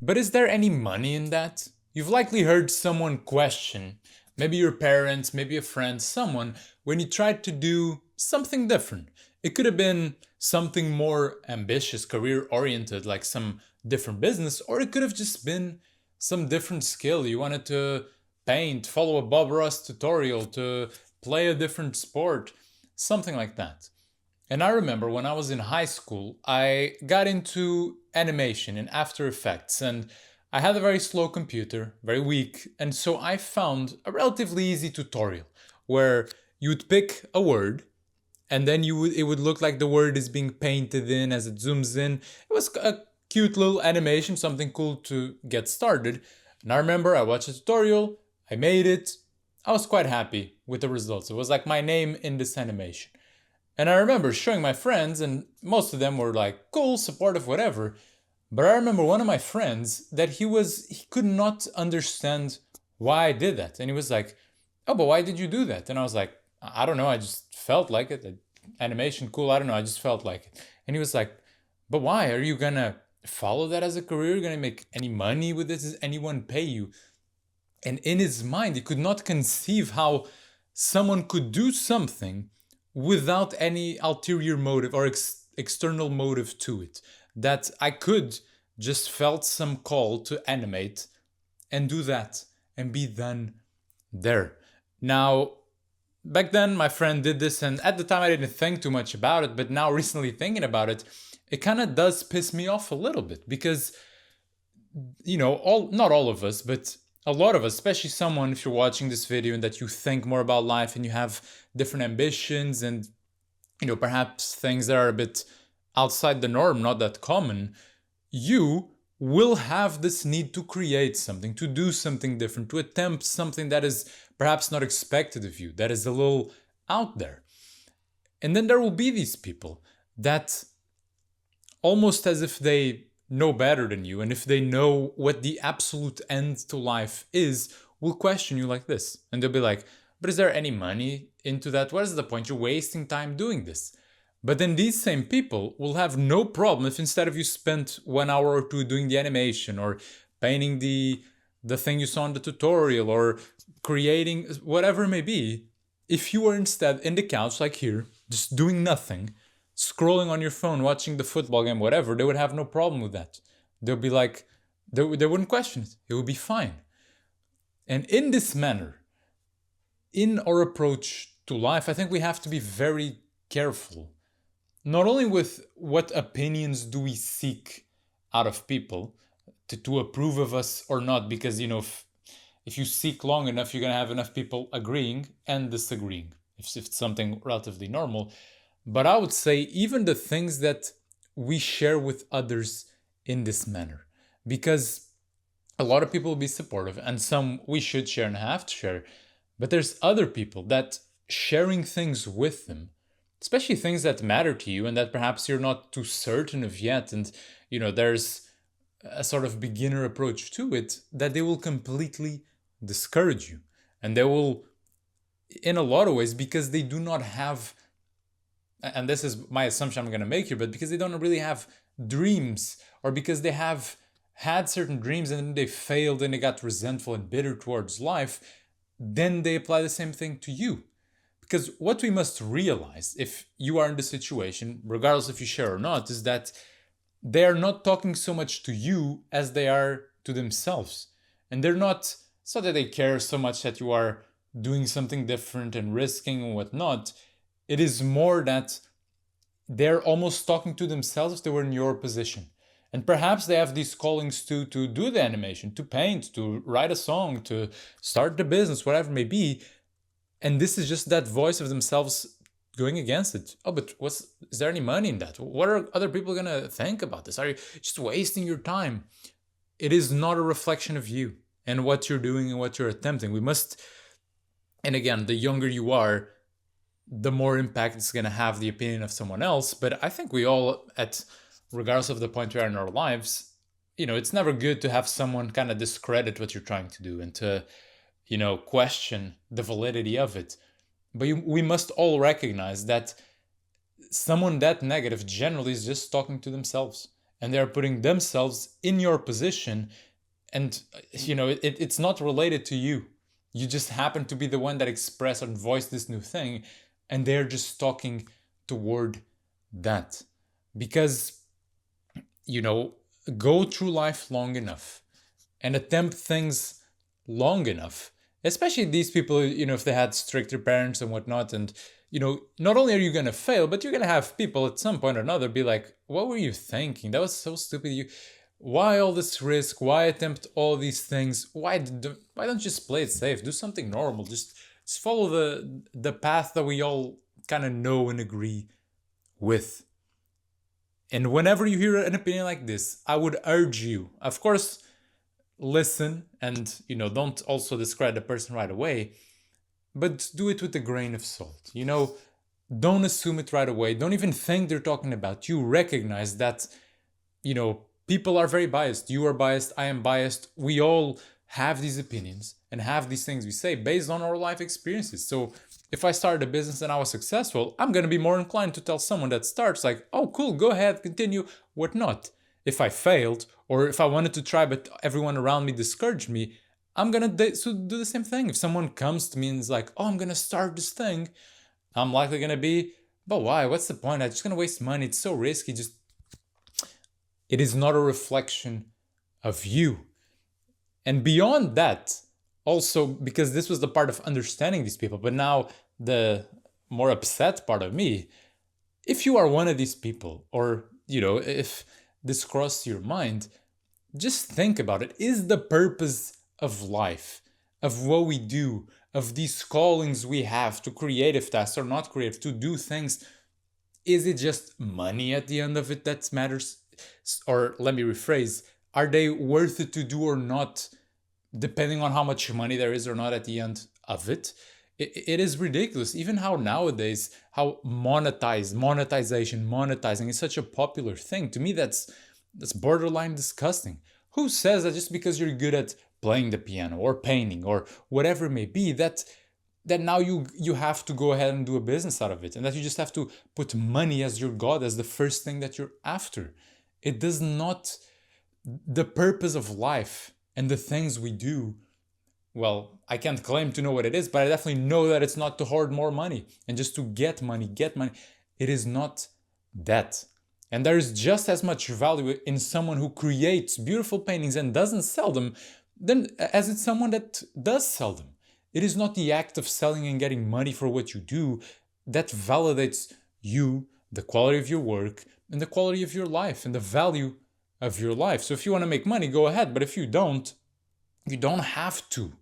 But is there any money in that? You've likely heard someone question, maybe your parents, maybe a friend, someone, when you tried to do something different. It could have been something more ambitious, career oriented, like some different business, or it could have just been some different skill. You wanted to paint, follow a Bob Ross tutorial, to play a different sport, something like that. And I remember when I was in high school, I got into animation in After Effects, and I had a very slow computer, very weak, and so I found a relatively easy tutorial where you'd pick a word and then it would look like the word is being painted in as it zooms in. It was a cute little animation, something cool to get started. And I remember I watched a tutorial, I made it. I was quite happy with the results. It was like my name in this animation. And I remember showing my friends, and most of them were like, cool, supportive, whatever. But I remember one of my friends that he could not understand why I did that. And he was like, oh, but why did you do that? And I was like, I don't know, I just felt like it. Animation, cool, I don't know, I just felt like it. And he was like, but why? Are you gonna follow that as a career? Are you gonna make any money with this? Does anyone pay you? And in his mind, he could not conceive how someone could do something without any ulterior motive or external motive to it. That I could just felt some call to animate and do that and be done there. Now, back then, my friend did this, and at the time, I didn't think too much about it. But now, recently thinking about it, it kind of does piss me off a little bit because all not all of us, but a lot of us, especially someone if you're watching this video and that you think more about life and you have different ambitions and perhaps things that are a bit outside the norm, not that common, you will have this need to create something, to do something different, to attempt something that is perhaps not expected of you, that is a little out there. And then there will be these people that almost as if they know better than you, and if they know what the absolute end to life is, will question you like this. And they'll be like, but is there any money into that? What is the point? You're wasting time doing this. But then these same people will have no problem if instead of you spent 1 hour or two doing the animation or painting the thing you saw in the tutorial or creating whatever it may be, if you were instead in the couch like here, just doing nothing, scrolling on your phone, watching the football game, whatever, they would have no problem with that. They'll be like, they wouldn't question it. It would be fine. And in this manner, in our approach to life, I think we have to be very careful. Not only with what opinions do we seek out of people to approve of us or not, because, if you seek long enough, you're going to have enough people agreeing and disagreeing, if it's something relatively normal. But I would say even the things that we share with others in this manner, because a lot of people will be supportive and some we should share and have to share. But there's other people that sharing things with them, especially things that matter to you and that perhaps you're not too certain of yet. And, there's a sort of beginner approach to it, that they will completely discourage you. And they will, in a lot of ways, because they do not have, and this is my assumption I'm going to make here, but because they don't really have dreams, or because they have had certain dreams and then they failed and they got resentful and bitter towards life, then they apply the same thing to you. Because what we must realize, if you are in the situation, regardless if you share or not, is that they are not talking so much to you as they are to themselves. And they're not, so that they care so much that you are doing something different and risking and whatnot. It is more that they're almost talking to themselves if they were in your position. And perhaps they have these callings to do the animation, to paint, to write a song, to start the business, whatever it may be. And this is just that voice of themselves going against it. Oh, but is there any money in that? What are other people going to think about this? Are you just wasting your time? It is not a reflection of you and what you're doing and what you're attempting. We must, and again, the younger you are, the more impact it's going to have the opinion of someone else. But I think we all, regardless of the point we are in our lives, it's never good to have someone kind of discredit what you're trying to do and to, question the validity of it. But we must all recognize that someone that negative generally is just talking to themselves. and they're putting themselves in your position. And it's not related to you. You just happen to be the one that expressed and voiced this new thing, and they're just talking toward that. Because go through life long enough and attempt things long enough, especially these people, if they had stricter parents and whatnot. And not only are you going to fail, but you're going to have people at some point or another be like, what were you thinking? That was so stupid. Why all this risk? Why attempt all these things? Why don't you just play it safe? Do something normal. Just follow the path that we all kind of know and agree with. And whenever you hear an opinion like this, I would urge you, of course, listen and don't also discredit the person right away, but do it with a grain of salt. Don't assume it right away. Don't even think they're talking about you. Recognize that people are very biased. You are biased. I am biased. We all have these opinions and have these things we say based on our life experiences. So if I started a business and I was successful, I'm going to be more inclined to tell someone that starts like, oh, cool, go ahead, continue, whatnot. If I failed, or if I wanted to try but everyone around me discouraged me, I'm going to do the same thing. If someone comes to me and is like, oh, I'm going to start this thing, I'm likely going to be, but why? What's the point? I'm just going to waste money. It's so risky. It is not a reflection of you. And beyond that, also, because this was the part of understanding these people, but now the more upset part of me, if you are one of these people, or, if this crossed your mind, just think about it. Is the purpose of life, of what we do, of these callings we have to creative tasks or not creative, to do things, is it just money at the end of it that matters? Or let me rephrase, are they worth it to do or not, depending on how much money there is or not at the end of it? It is ridiculous. Even how nowadays, how monetizing is such a popular thing. To me, that's borderline disgusting. Who says that just because you're good at playing the piano or painting or whatever it may be, that now you have to go ahead and do a business out of it, and that you just have to put money as your god, as the first thing that you're after? It does not. The purpose of life and the things we do, well, I can't claim to know what it is, but I definitely know that it's not to hoard more money and just to get money. It is not that. And there is just as much value in someone who creates beautiful paintings and doesn't sell them as it's someone that does sell them. It is not the act of selling and getting money for what you do that validates you, the quality of your work, and the quality of your life, and the value of your life. So if you want to make money, go ahead. But if you don't have to.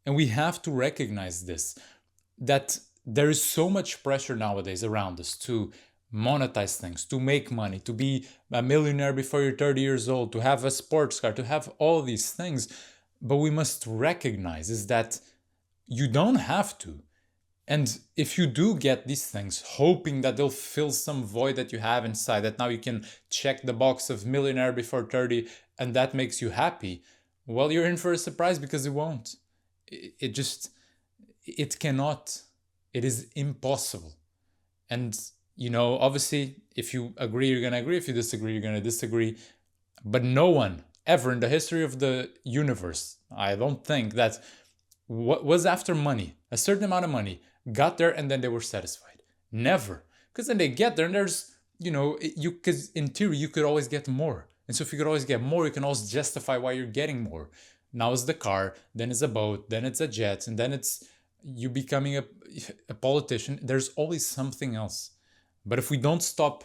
And we have to recognize this, that there is so much pressure nowadays around us to monetize things, to make money, to be a millionaire before you're 30 years old, to have a sports car, to have all these things. But we must recognize is that you don't have to. And if you do get these things, hoping that they'll fill some void that you have inside, that now you can check the box of millionaire before 30 and that makes you happy, well, you're in for a surprise, because it won't. It cannot. It is impossible. And, obviously, if you agree, you're going to agree. If you disagree, you're going to disagree. But no one ever in the history of the universe, I don't think, that was after money, a certain amount of money, got there and then they were satisfied. Never. Because then they get there and there's, because in theory, you could always get more. And so if you could always get more, you can always justify why you're getting more. Now it's the car, then it's a boat, then it's a jet, and then it's you becoming a politician. There's always something else. But if we don't stop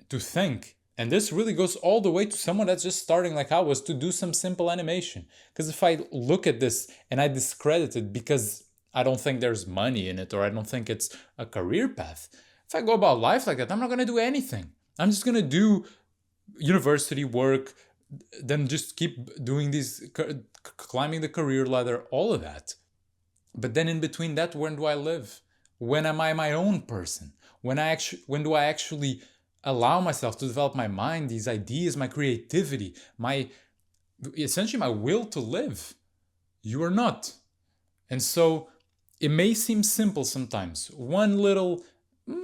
to think, and this really goes all the way to someone that's just starting like I was, to do some simple animation. Because if I look at this and I discredit it because I don't think there's money in it, or I don't think it's a career path, if I go about life like that, I'm not going to do anything. I'm just going to do university work, then just keep doing these, climbing the career ladder, all of that. But then in between that, when do I live? When am I my own person? When do I actually allow myself to develop my mind, these ideas, my creativity, essentially my will to live? You are not. And so it may seem simple sometimes. One little,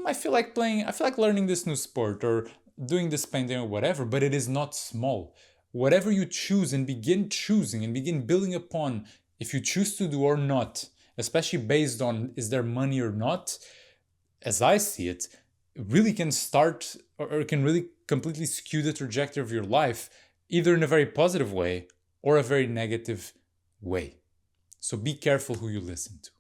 I feel like learning this new sport, or doing this painting or whatever, but it is not small. Whatever you choose and begin choosing and begin building upon, if you choose to do or not, especially based on is there money or not, as I see it, really can start or can really completely skew the trajectory of your life, either in a very positive way or a very negative way. So be careful who you listen to.